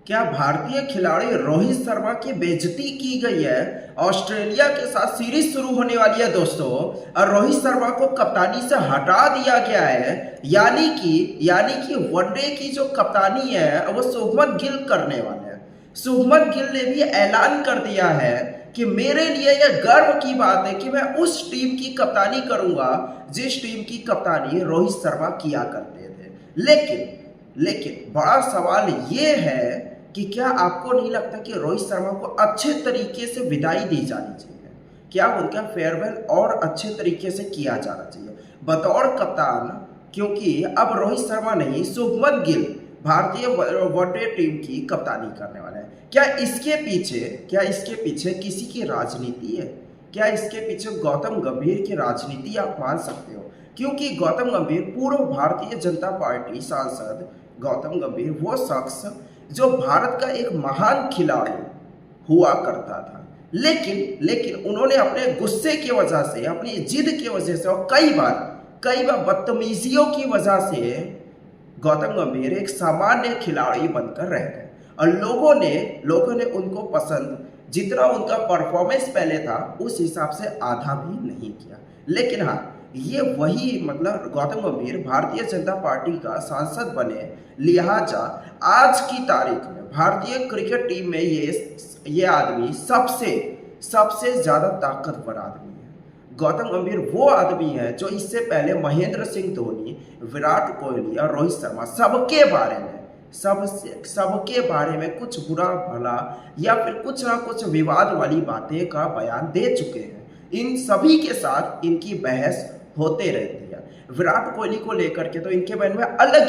क्या भारतीय खिलाड़ी रोहित शर्मा की बेइज्जती की गई है? ऑस्ट्रेलिया के साथ सीरीज शुरू होने वाली है दोस्तों, और रोहित शर्मा को कप्तानी से हटा दिया गया है। यानी कि वनडे की जो कप्तानी है वो शुभमन गिल करने वाले हैं। शुभमन गिल ने भी ऐलान कर दिया है कि मेरे लिए यह गर्व की बात है कि मैं उस टीम की कप्तानी करूंगा जिस टीम की कप्तानी रोहित शर्मा किया करते थे। लेकिन बड़ा सवाल ये है कि क्या आपको नहीं लगता कि रोहित शर्मा को अच्छे तरीके से विदाई दी जानी चाहिए? क्या उनका फेयरवेल और अच्छे तरीके से किया जाना चाहिए बतौर कप्तान? क्योंकि अब रोहित शर्मा नहीं, शुभमन गिल भारतीय वनडे टीम की कप्तानी करने वाले हैं। क्या इसके पीछे किसी की राजनीति है? क्या इसके पीछे गौतम गंभीर की राजनीति आप मान सकते हो? क्योंकि गौतम गंभीर पूर्व भारतीय जनता पार्टी सांसद गौतम गंभीर वो शख्स जो भारत का एक महान खिलाड़ी हुआ करता था, लेकिन उन्होंने अपने गुस्से की वजह से, अपनी जिद की वजह से और कई बार बदतमीजियों की वजह से गौतम गंभीर एक सामान्य खिलाड़ी बनकर रह गए। और लोगों ने उनको पसंद, जितना उनका परफॉर्मेंस पहले था उस हिसाब से आधा भी नहीं किया। लेकिन हाँ, ये वही मतलब गौतम गंभीर भारतीय जनता पार्टी का सांसद बने, लिहाजा आज की तारीख में भारतीय क्रिकेट टीम में ये आदमी सबसे ज़्यादा ताकतवर आदमी है। गौतम गंभीर वो आदमी है जो इससे पहले महेंद्र सिंह धोनी, विराट कोहली और रोहित शर्मा सबके बारे में कुछ बुरा भला या फिर कुछ ना कुछ विवाद वाली बातें का बयान दे चुके हैं। इन सभी के साथ इनकी बहस होते रहती है। विराट कोहली को लेकर के तो इनके मन में अलग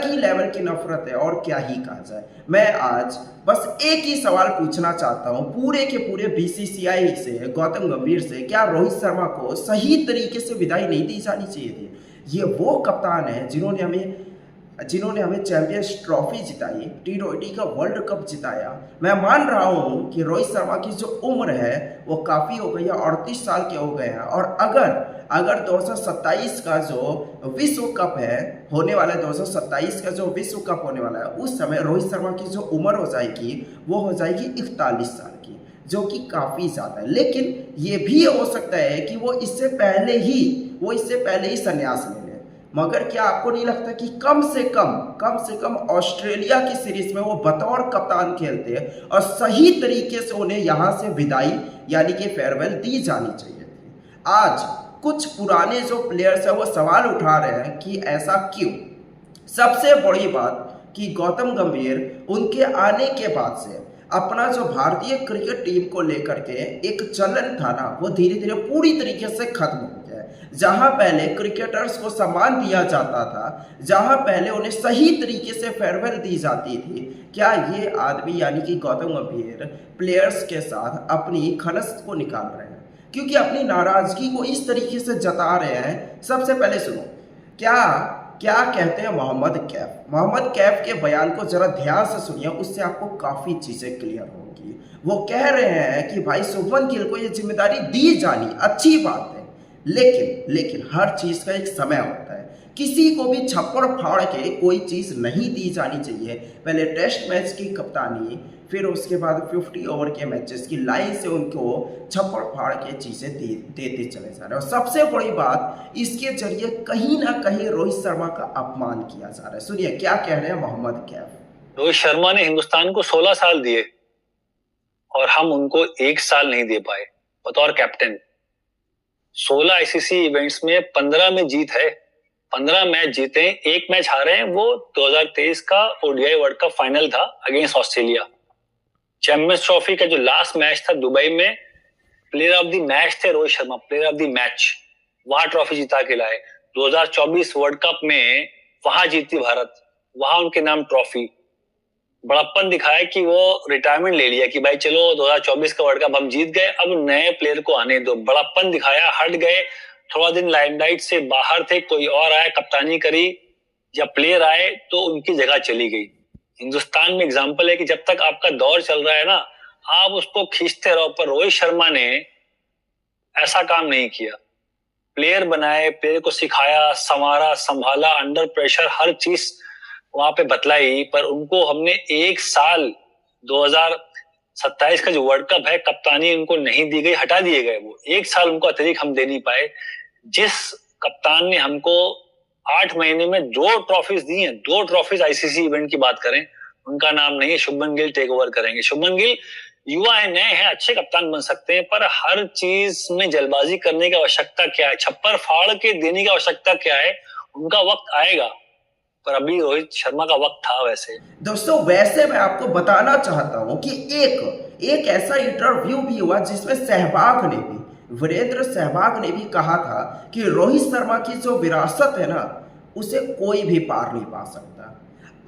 ही लेवल की नफरत है, और क्या ही कहा जाए। मैं आज बस एक ही सवाल पूछना चाहता हूं पूरे के पूरे बीसीसीआई से, गौतम गंभीर से, क्या रोहित शर्मा को सही तरीके से विदाई नहीं दी जानी चाहिए थी? ये वो कप्तान है जिन्होंने हमें चैंपियंस ट्रॉफी जिताई, T20 का वर्ल्ड कप जिताया। मैं मान रहा हूँ कि रोहित शर्मा की जो उम्र है वो काफ़ी हो गई है, 38 साल के हो गए हैं। और अगर 2027 का जो विश्व कप है होने वाला है, 2027 का जो विश्व कप होने वाला है, उस समय रोहित शर्मा की जो उम्र हो जाएगी वो हो जाएगी 41 साल की, जो कि काफ़ी ज़्यादा है। लेकिन ये भी हो सकता है कि वो इससे पहले ही संन्यास ले। मगर क्या आपको नहीं लगता कि कम से कम ऑस्ट्रेलिया की सीरीज में वो बतौर कप्तान खेलते हैं और सही तरीके से उन्हें यहां से विदाई यानी कि फेयरवेल दी जानी चाहिए थी? आज कुछ पुराने जो प्लेयर्स हैं वो सवाल उठा रहे हैं कि ऐसा क्यों। सबसे बड़ी बात कि गौतम गंभीर उनके आने के बाद से अपना जो भारतीय क्रिकेट टीम को लेकर के एक चलन था ना, वो धीरे धीरे पूरी तरीके से खत्म हो गया है। जहां पहले क्रिकेटर्स को सम्मान दिया जाता था, जहां पहले उन्हें सही तरीके से फेयरवेल दी जाती थी, क्या ये आदमी यानी कि गौतम गंभीर प्लेयर्स के साथ अपनी खलस को निकाल रहे हैं? क्योंकि अपनी नाराजगी को इस तरीके से जता रहे हैं। सबसे पहले सुनो क्या कहते हैं मोहम्मद कैफ के बयान को जरा ध्यान से सुनिए, उससे आपको काफी चीजें क्लियर होंगी। वो कह रहे हैं कि भाई शुभमन गिल को ये जिम्मेदारी दी जानी अच्छी बात है, लेकिन हर चीज का एक समय होता है। किसी को भी छप्पड़ फाड़ के कोई चीज नहीं दी जानी चाहिए। पहले टेस्ट मैच की कप्तानी, फिर उसके बाद 50 ओवर के मैचेस की लाइन से उनको छप्पड़ फाड़ के चीजें देते चले जा रहे हैं। और सबसे बड़ी बात, इसके जरिए कहीं ना कहीं रोहित शर्मा का अपमान किया जा रहा है। सुनिए क्या कह रहे हैं मोहम्मद कैफ। रोहित शर्मा ने हिंदुस्तान को 16 साल दिए और हम उनको 1 साल नहीं दे पाए बतौर कैप्टन। 16 आईसीसी इवेंट्स में 15 में जीत है, 15 मैच जीते, एक मैच हारे हैं। वो 2023 का ओडीआई वर्ल्ड कप फाइनल था अगेंस्ट ऑस्ट्रेलिया। चैंपियंस ट्रॉफी का जो लास्ट मैच था दुबई में, प्लेयर ऑफ द मैच थे Rohit Sharma, player of the match. वहां ट्रॉफी जिता के लाए। 2024 वर्ल्ड कप में वहां जीती भारत, वहां उनके नाम ट्रॉफी। बड़प्पन दिखाया कि वो रिटायरमेंट ले लिया कि भाई चलो 2024 का वर्ल्ड कप हम जीत गए, अब नए प्लेयर को आने दो। बड़प्पन दिखाया, हट गए। थोड़ा दिन लाइमलाइट से बाहर थे, कोई और आया, कप्तानी करी, या प्लेयर आए तो उनकी जगह चली गई। हिंदुस्तान में एग्जांपल है कि जब तक आपका दौर चल रहा है ना, आप उसको खींचते रहो। पर रोहित शर्मा ने ऐसा काम नहीं किया। प्लेयर बनाए, प्लेयर को सिखाया, संवारा, संभाला, अंडर प्रेशर हर चीज वहां पे बतलाई, पर उनको हमने एक साल 2027 का जो वर्ल्ड कप है कप्तानी उनको नहीं दी गई, हटा दिए गए। वो एक साल उनको अतिरिक्त हम दे नहीं पाए। जिस कप्तान ने हमको 8 महीने में 2 ट्रॉफीज दी हैं, 2 ट्रॉफीज आईसीसी इवेंट की बात करें, उनका नाम नहीं है। शुभमन गिल टेक ओवर करेंगे। शुभमन गिल युवा है, नए हैं, अच्छे कप्तान बन सकते हैं, पर हर चीज में जल्दबाजी करने की आवश्यकता क्या है, छप्पर फाड़ के देने की आवश्यकता क्या है? उनका वक्त आएगा, पर अभी रोहित शर्मा का वक्त था। वैसे दोस्तों, वैसे मैं आपको बताना चाहता हूं कि एक ऐसा इंटरव्यू भी हुआ जिसमें सहवाग ने भी, वीरेंद्र सहवाग ने भी कहा था कि रोहित शर्मा की जो विरासत है ना, उसे कोई भी पार नहीं पा सकता।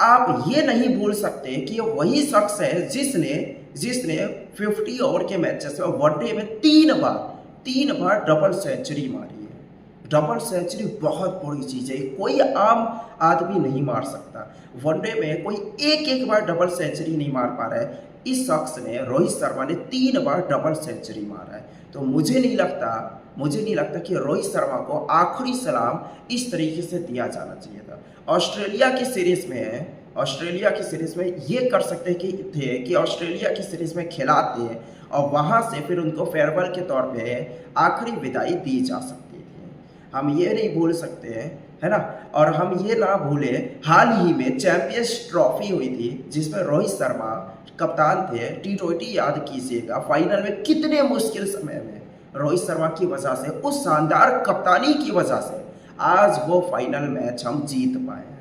आप ये नहीं भूल सकते कि ये वही शख्स है जिसने जिसने 50 ओवर के मैचेस में वनडे में 3 बार डबल सेंचुरी मारी है। डबल सेंचुरी बहुत बड़ी चीज़ है, कोई आम आदमी नहीं मार सकता। वनडे में कोई एक बार डबल सेंचुरी नहीं मार पा रहा है। इस शख्स ने, रोहित शर्मा ने 3 बार डबल सेंचुरी मारा है। तो मुझे नहीं लगता कि रोहित शर्मा को आखिरी सलाम इस तरीके से दिया जाना चाहिए था। ऑस्ट्रेलिया की सीरीज में ये कर सकते कि ऑस्ट्रेलिया की सीरीज में खिलाते और वहाँ से फिर उनको फेयरवेल के तौर पे आखिरी विदाई दी जा सकती थी। हम ये नहीं भूल सकते हैं, है ना। और हम ये ना भूले, हाल ही में चैंपियंस ट्रॉफी हुई थी जिसमें रोहित शर्मा कप्तान थे। T20 याद कीजिएगा, फाइनल में कितने मुश्किल समय में रोहित शर्मा की वजह से, उस शानदार कप्तानी की वजह से आज वो फाइनल मैच हम जीत पाए हैं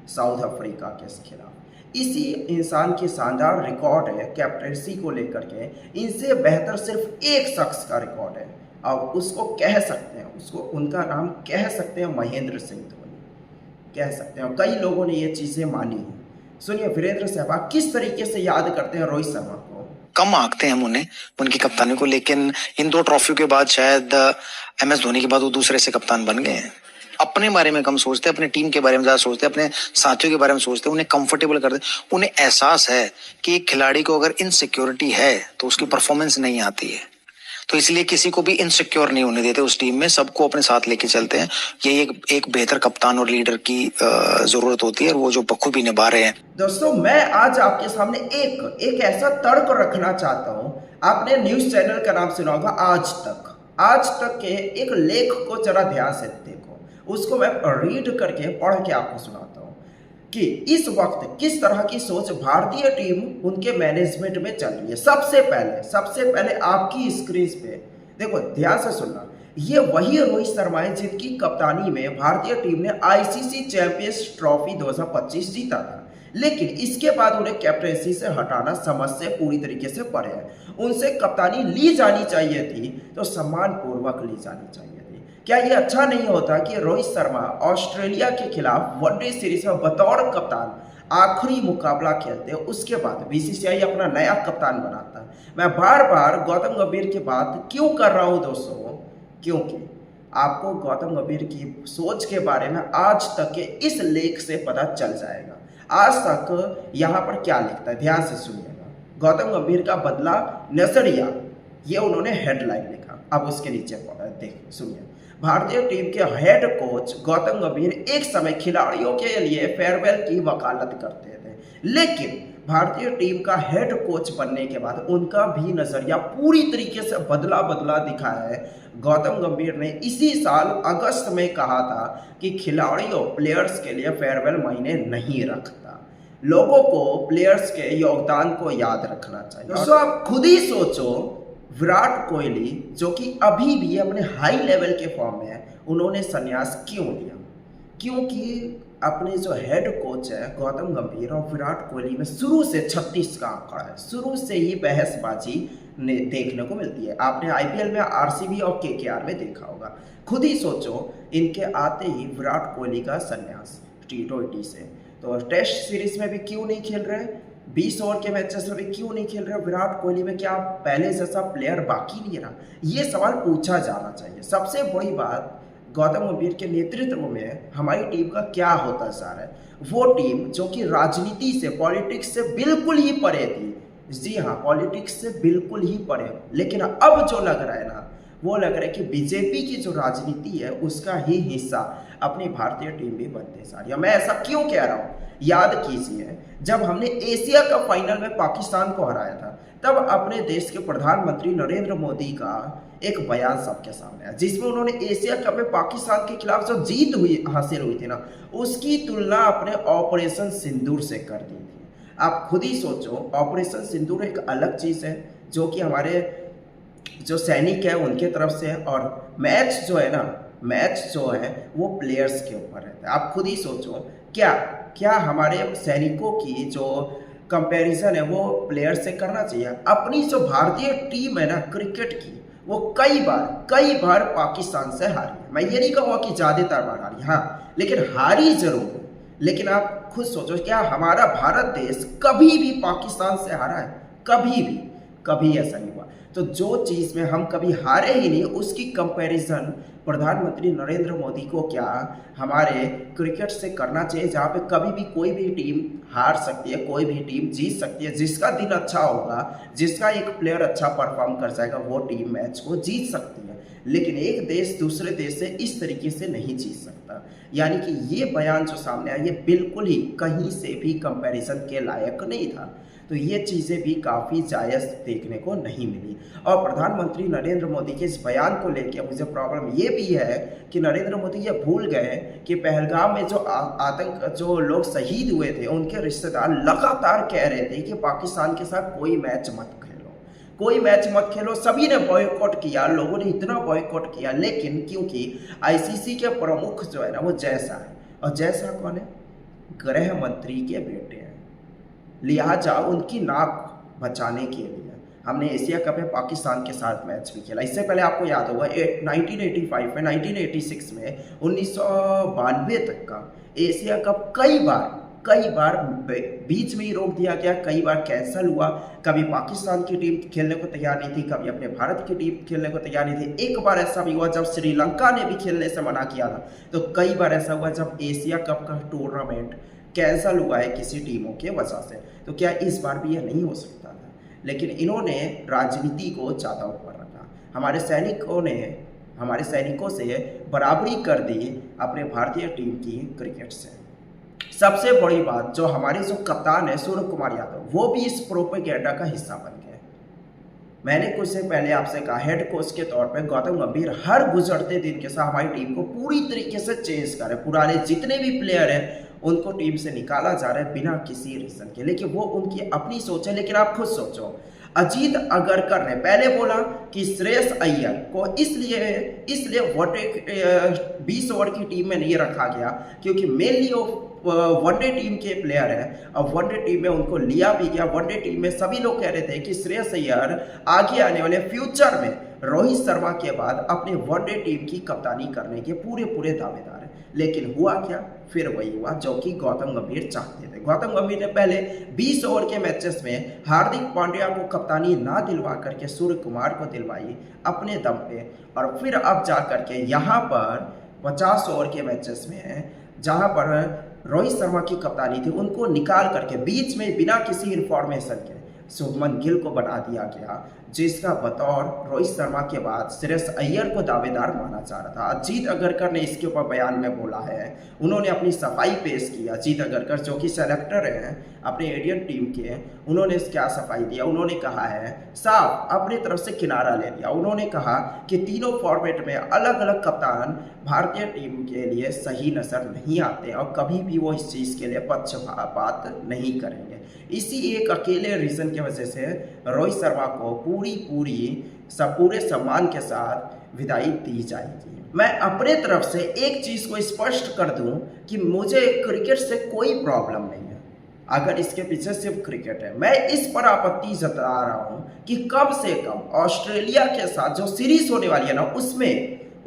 साउथ अफ्रीका के खिलाफ। इसी इंसान की शानदार रिकॉर्ड है कैप्टेंसी को लेकर के। इनसे बेहतर सिर्फ एक शख्स का रिकॉर्ड है, और उसको कह सकते हैं, उनका नाम कह सकते हैं महेंद्र सिंह धोनी, कह सकते हैं। कई लोगों ने ये चीज़ें मानी हैं। सुनिए वीरेंद्र सहवाग किस तरीके से याद करते हैं रोहित शर्मा को। कम आंकते हैं हम उन्हें, उनकी कप्तानी को, लेकिन इन 2 ट्रॉफियों के बाद शायद MS धोनी के बाद वो दूसरे से कप्तान बन गए हैं। अपने बारे में कम सोचते, अपने टीम के बारे में ज्यादा सोचते, अपने साथियों के बारे में सोचते, उन्हें कंफर्टेबल करते। उन्हें एहसास है कि एक खिलाड़ी को अगर इनसिक्योरिटी है तो उसकी परफॉर्मेंस नहीं आती है, तो इसलिए किसी को भी इनसिक्योर नहीं होने देते उस टीम में, सबको अपने साथ लेके चलते हैं। यही एक बेहतर कप्तान और लीडर की जरूरत होती है, और वो जो बखूबी निभा रहे हैं। दोस्तों, मैं आज आपके सामने एक ऐसा तर्क रखना चाहता हूं। आपने न्यूज चैनल का नाम सुना होगा आज तक के एक लेख को जरा ध्यान से देखो। उसको मैं रीड करके पढ़ के आपको सुनाता हूं कि इस वक्त किस तरह की सोच भारतीय टीम उनके मैनेजमेंट में चल रही है। सबसे पहले आपकी स्क्रीन पे देखो, ध्यान से सुनना। ये वही रोहित शर्मा है जिनकी कप्तानी में भारतीय टीम ने आईसीसी चैंपियंस ट्रॉफी 2025 जीता था, लेकिन इसके बाद उन्हें कैप्टेंसी से हटाना समझ से पूरी तरीके से परे है। उनसे कप्तानी ली जानी चाहिए थी तो सम्मानपूर्वक ली जानी चाहिए थी। क्या ये अच्छा नहीं होता कि रोहित शर्मा ऑस्ट्रेलिया के खिलाफ वनडे सीरीज में बतौर कप्तान आखिरी मुकाबला खेलते, उसके बाद बीसीसीआई अपना नया कप्तान बनाता। मैं बार बार गौतम गंभीर की बात क्यों कर रहा हूं दोस्तों, क्योंकि आपको गौतम गंभीर की सोच के बारे में आज तक के इस लेख से पता चल जाएगा। आज तक यहाँ पर क्या लिखता है, ध्यान से सुनिएगा। गौतम गंभीर का बदला नजरिया, ये उन्होंने हेडलाइन लिखा। अब उसके नीचे देखिए, सुनिए। भारतीय टीम के हेड कोच गौतम गंभीर एक समय खिलाड़ियों के लिए फेयरवेल की वकालत करते थे, लेकिन भारतीय टीम का हेड कोच बनने के बाद उनका भी नजरिया पूरी तरीके से बदला दिखाया है। गौतम गंभीर ने इसी साल अगस्त में कहा था कि खिलाड़ियों, प्लेयर्स के लिए फेयरवेल मायने नहीं रखता, लोगों को प्लेयर्स के योगदान को याद रखना चाहिए। दोस्तों, आप खुद ही सोचो, विराट कोहली जो कि अभी भी अपने हाई लेवल के फॉर्म में है, उन्होंने संन्यास क्यों लिया? क्योंकि अपने जो हेड कोच है गौतम गंभीर और विराट कोहली में शुरू से 36 का आंकड़ा है। शुरू से ही बहसबाजी देखने को मिलती है। आपने आईपीएल में आरसीबी और केकेआर में देखा होगा। खुद ही सोचो, इनके आते ही विराट कोहली का संन्यास T20 से, तो टेस्ट सीरीज में भी क्यों नहीं खेल रहे, 20 ओवर के मैचेस में भी क्यों नहीं खेल रहे विराट कोहली में? क्या पहले जैसा प्लेयर बाकी नहीं रहा? ये सवाल पूछा जाना चाहिए। सबसे बड़ी बात, गौतम गंभीर के नेतृत्व में हमारी टीम का क्या होता जा रहा है? वो टीम जो कि राजनीति से, पॉलिटिक्स से बिल्कुल ही परे थी। जी हाँ, पॉलिटिक्स से बिल्कुल ही परे, लेकिन अब जो लग रहा है ना, वो लग रहा है कि बीजेपी की जो राजनीति है उसका ही हिस्सा अपनी भारतीय टीम भी बनते जा रही है। मैं ऐसा क्यों कह रहा हूँ? याद कीजिए, जब हमने एशिया कप फाइनल में पाकिस्तान को हराया था, तब अपने देश के प्रधानमंत्री नरेंद्र मोदी का एक बयान सबके सामने आया, जिसमें उन्होंने एशिया कप में पाकिस्तान के खिलाफ जो जीत हासिल हुई थी ना, उसकी तुलना अपने ऑपरेशन सिंदूर से कर दी थी। आप खुद ही सोचो, ऑपरेशन सिंदूर एक अलग चीज़ है जो कि हमारे जो सैनिक है उनके तरफ से है, और मैच जो है ना, मैच जो है वो प्लेयर्स के ऊपर रहता है। आप खुद ही सोचो, क्या हमारे सैनिकों की जो कंपैरिजन है वो प्लेयर से करना चाहिए? अपनी जो भारतीय टीम है ना क्रिकेट की, वो कई बार पाकिस्तान से हारी है। मैं ये नहीं कहूँगा कि ज़्यादातर बार हारी, हाँ, लेकिन हारी जरूर है। लेकिन आप खुद सोचो, क्या हमारा भारत देश कभी भी पाकिस्तान से हारा है? कभी ऐसा नहीं हुआ। तो जो चीज़ में हम कभी हारे ही नहीं, उसकी कंपैरिजन प्रधानमंत्री नरेंद्र मोदी को क्या हमारे क्रिकेट से करना चाहिए, जहाँ पे कभी भी कोई भी टीम हार सकती है, कोई भी टीम जीत सकती है। जिसका दिन अच्छा होगा, जिसका एक प्लेयर अच्छा परफॉर्म कर जाएगा, वो टीम मैच को जीत सकती है। लेकिन एक देश दूसरे देश से इस तरीके से नहीं जीत सकता। यानी कि ये बयान जो सामने आया, ये बिल्कुल ही कहीं से भी कंपैरिजन के लायक नहीं था। तो ये चीज़ें भी काफ़ी जायज़ देखने को नहीं मिली। और प्रधानमंत्री नरेंद्र मोदी के इस बयान को लेकर मुझे प्रॉब्लम ये भी है कि नरेंद्र मोदी ये भूल गए कि पहलगाम में जो लोग शहीद हुए थे, उनके रिश्तेदार लगातार कह रहे थे कि पाकिस्तान के साथ कोई मैच मत खेलो। सभी ने बॉयकॉट किया, लोगों ने इतना बॉयकॉट किया, लेकिन क्योंकि आईसीसी के प्रमुख जो है ना वो जैसा है, और जैसा कौन है? गृह मंत्री के बेटे हैं। लिहाजा उनकी नाक बचाने के लिए हमने एशिया कप में पाकिस्तान के साथ मैच भी खेला। इससे पहले आपको याद होगा 1985 में, 1986 में, 1992 तक का एशिया कप कई बार बीच में ही रोक दिया गया, कई बार कैंसिल हुआ। कभी पाकिस्तान की टीम खेलने को तैयार नहीं थी, कभी अपने भारत की टीम खेलने को तैयार नहीं थी। एक बार ऐसा भी हुआ जब श्रीलंका ने भी खेलने से मना किया था। तो कई बार ऐसा हुआ जब एशिया कप का टूर्नामेंट कैंसिल हुआ है किसी टीमों के वजह से। तो क्या इस बार भी ये नहीं हो सकता था? लेकिन इन्होंने राजनीति को ज़्यादा ऊपर रखा। हमारे सैनिकों से बराबरी कर दी अपने भारतीय टीम की क्रिकेट से। सबसे बड़ी बात, जो हमारे जो कप्तान है सूर्य कुमार यादव, वो भी इस प्रोपेगेंडा का हिस्सा बन गए। मैंने कुछ दिन पहले आपसे कहा, हेड कोच के तौर पे गौतम गंभीर हर गुजरते दिन के साथ हमारी टीम को पूरी तरीके से चेंज कर रहे। पुराने जितने भी प्लेयर हैं उनको टीम से निकाला जा रहा है बिना किसी रीज़न के। लेकिन वो उनकी अपनी सोच है। लेकिन आप खुद सोचो, अजीत अगरकर ने पहले बोला कि श्रेयस अय्यर को इसलिए 20 ओवर की टीम में नहीं रखा गया क्योंकि मेनली वनडे टीम के प्लेयर हैं, और वनडे टीम में उनको लिया भी गया। वनडे टीम में सभी लोग कह रहे थे कि श्रेयस अय्यर आगे आने वाले फ्यूचर में रोहित शर्मा के बाद अपने वनडे टीम की कप्तानी करने के पूरे दावेदार हैं। लेकिन हुआ क्या? फिर वही हुआ जो कि गौतम गंभीर चाहते थे। गौतम गंभीर ने पहले 20 ओवर के मैचेस में हार्दिक पांड्या को कप्तानी ना दिलवा करके सूर्य कुमार को दिलवाई अपने दम पे, और फिर अब जा करके यहाँ पर 50 ओवर के मैचेस में जहाँ पर रोहित शर्मा की कप्तानी थी, उनको निकाल करके बीच में बिना किसी इन्फॉर्मेशन के शुभमन गिल को बना दिया गया, जिसका बतौर रोहित शर्मा के बाद श्रेयस अय्यर को दावेदार माना जा रहा था। अजीत अगरकर ने इसके ऊपर बयान में बोला है, उन्होंने अपनी सफाई पेश की। अजीत अगरकर जो कि सेलेक्टर हैं अपने इंडियन टीम के, उन्होंने क्या सफाई दिया? उन्होंने कहा है साफ अपनी तरफ से किनारा ले लिया। उन्होंने कहा कि तीनों फॉर्मेट में अलग अलग कप्तान भारतीय टीम के लिए सही नजर नहीं आते और कभी भी वो इस चीज़ के लिए पक्षपात नहीं करेंगे। इसी एक अकेले रीज़न की वजह से रोहित शर्मा को पूरे सम्मान के साथ विदाई दी जाएगी। मैं अपने तरफ से एक चीज़ को स्पष्ट कर दूं कि मुझे क्रिकेट से कोई प्रॉब्लम नहीं है, अगर इसके पीछे सिर्फ क्रिकेट है। मैं इस पर आपत्ति जता रहा हूं कि कम से कम ऑस्ट्रेलिया के साथ जो सीरीज होने वाली है ना,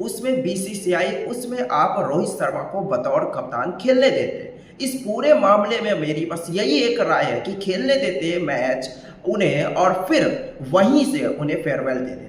उसमें बीसीसीआई उसमें आप रोहित शर्मा को बतौर कप्तान खेलने देते। इस पूरे मामले में मेरी बस यही एक राय है कि खेलने देते मैच उन्हें, और फिर वहीं से उन्हें फेयरवेल दे देते।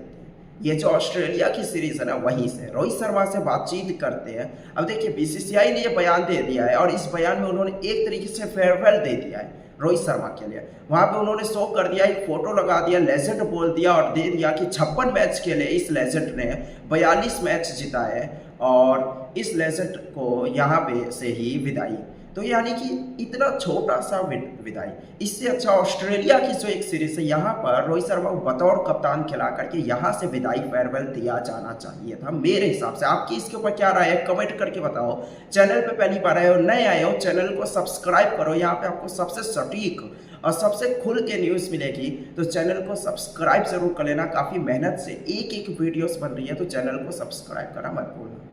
ये जो ऑस्ट्रेलिया की सीरीज है ना, वहीं से रोहित शर्मा से बातचीत करते हैं। अब देखिए, बीसीसीआई ने ये बयान दे दिया है और इस बयान में उन्होंने एक तरीके से फेयरवेल दे दिया है रोहित शर्मा के लिए। वहाँ पे उन्होंने शो कर दिया, एक फोटो लगा दिया, लेजेंड बोल दिया और दे दिया कि 56 मैच खेले इस लेजेंड ने, 42 मैच जीता है और इस लेजेंड को यहाँ पे से ही विदाई तो यानी कि इतना छोटा सा विदाई, इससे अच्छा ऑस्ट्रेलिया की जो एक सीरीज है यहाँ पर रोहित शर्मा को बतौर कप्तान खिला करके यहाँ से विदाई फेयरवेल दिया जाना चाहिए था मेरे हिसाब से। आपकी इसके ऊपर क्या राय है कमेंट करके बताओ। चैनल पे पहली बार आए हो, नए आए हो, चैनल को सब्सक्राइब करो। यहाँ पे आपको सबसे सटीक और सबसे खुल के न्यूज़ मिलेगी, तो चैनल को सब्सक्राइब जरूर कर लेना। काफ़ी मेहनत से एक एक वीडियोस बन रही है, तो चैनल को सब्सक्राइब करना मत भूलना।